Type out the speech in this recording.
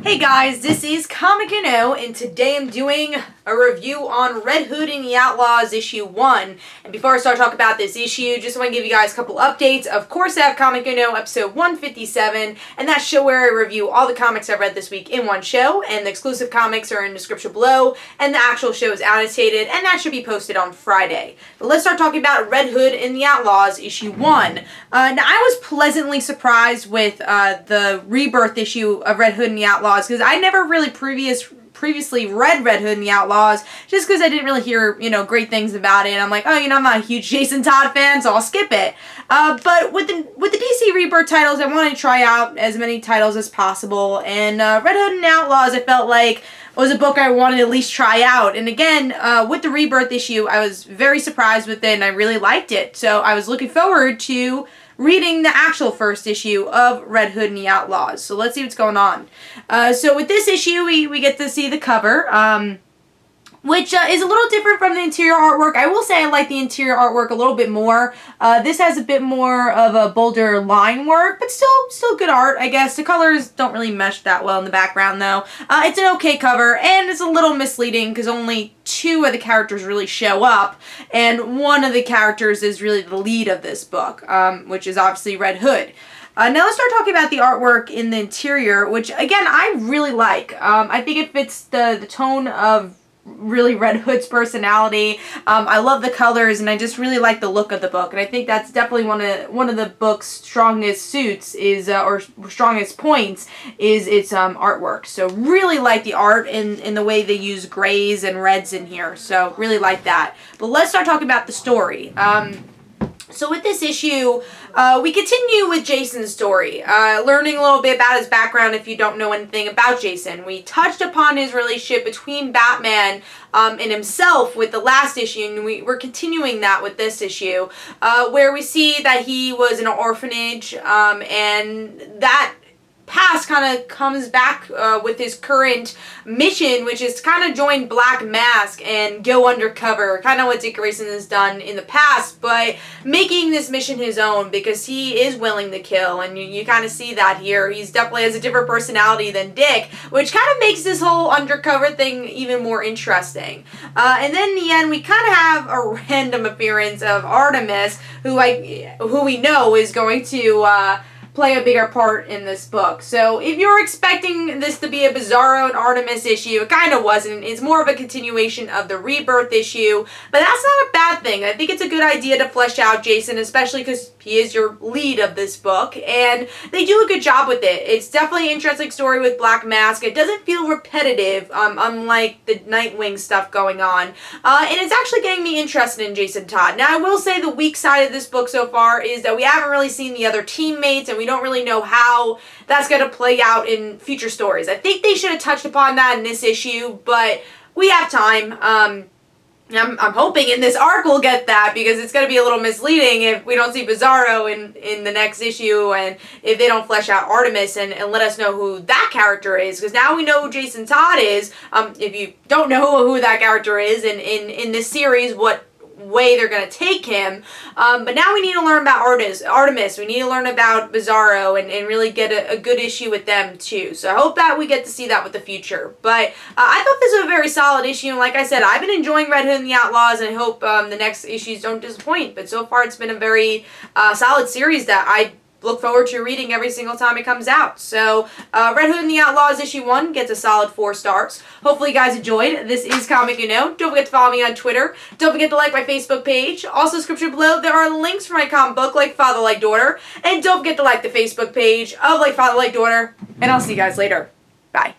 Hey guys, this is Comic Uno, and today I'm doing a review on Red Hood and the Outlaws issue 1. And before I start talking about this issue, just want to give you guys a couple updates. Of course, I have Comic Uno episode 157, and that's show where I review all the comics I've read this week in one show, and the exclusive comics are in the description below, and the actual show is annotated, and that should be posted on Friday. But let's start talking about Red Hood and the Outlaws issue 1. Now, I was pleasantly surprised with the Rebirth issue of Red Hood and the Outlaws, because I never really previously read Red Hood and the Outlaws, just because I didn't really hear, great things about it. I'm like, I'm not a huge Jason Todd fan, so I'll skip it. But with the DC Rebirth titles, I wanted to try out as many titles as possible, and Red Hood and the Outlaws, I felt like was a book I wanted to at least try out. And again, with the Rebirth issue, I was very surprised with it, and I really liked it. So I was looking forward to reading the actual first issue of Red Hood and the Outlaws. So let's see what's going on. So with this issue, we get to see the cover, which is a little different from the interior artwork. I will say I like the interior artwork a little bit more. This has a bit more of a bolder line work, but still good art, I guess. The colors don't really mesh that well in the background, though. It's an okay cover, and it's a little misleading because only two of the characters really show up, and one of the characters is really the lead of this book, which is obviously Red Hood. Now let's start talking about the artwork in the interior, which, again, I really like. I think it fits the tone of really Red Hood's personality. I love the colors, and I just really like the look of the book, and I think that's definitely one of the book's strongest suits is or strongest points is its artwork. So really like the art in the way they use grays and reds in here. So really like that. But let's start talking about the story. So with this issue, we continue with Jason's story, learning a little bit about his background if you don't know anything about Jason. We touched upon his relationship between Batman and himself with the last issue, and we're continuing that with this issue, where we see that he was in an orphanage, and that past kind of comes back with his current mission, which is to kind of join Black Mask and go undercover, kind of what Dick Grayson has done in the past, but making this mission his own because he is willing to kill, and you kind of see that here. He's definitely has a different personality than Dick, which kind of makes this whole undercover thing even more interesting. And then in the end, we kind of have a random appearance of Artemis, who we know is going to play a bigger part in this book. So if you're expecting this to be a Bizarro and Artemis issue, it kind of wasn't. It's more of a continuation of the Rebirth issue, but that's not a bad thing. I think it's a good idea to flesh out Jason, especially because he is your lead of this book, and they do a good job with it. It's definitely an interesting story with Black Mask. It doesn't feel repetitive, unlike the Nightwing stuff going on, and it's actually getting me interested in Jason Todd. Now, I will say the weak side of this book so far is that we haven't really seen the other teammates, and we don't really know how that's going to play out in future stories. I think they should have touched upon that in this issue, but we have time. I'm hoping in this arc we'll get that, because it's going to be a little misleading if we don't see Bizarro in the next issue, and if they don't flesh out Artemis and let us know who that character is, because now we know who Jason Todd is. If you don't know who that character is in this series, what way they're going to take him, but now we need to learn about Artemis, we need to learn about Bizarro, and really get a good issue with them too. So I hope that we get to see that with the future. But I thought this was a very solid issue, and like I said, I've been enjoying Red Hood and the Outlaws, and I hood the next issues don't disappoint. But so far it's been a very solid series that I look forward to reading every single time it comes out. So, Red Hood and the Outlaws issue 1 gets a solid 4 stars. Hopefully you guys enjoyed. This is Comic Uno. Don't forget to follow me on Twitter. Don't forget to like my Facebook page. Also, description below, there are links for my comic book, Like Father, Like Daughter. And don't forget to like the Facebook page of Like Father, Like Daughter. And I'll see you guys later. Bye.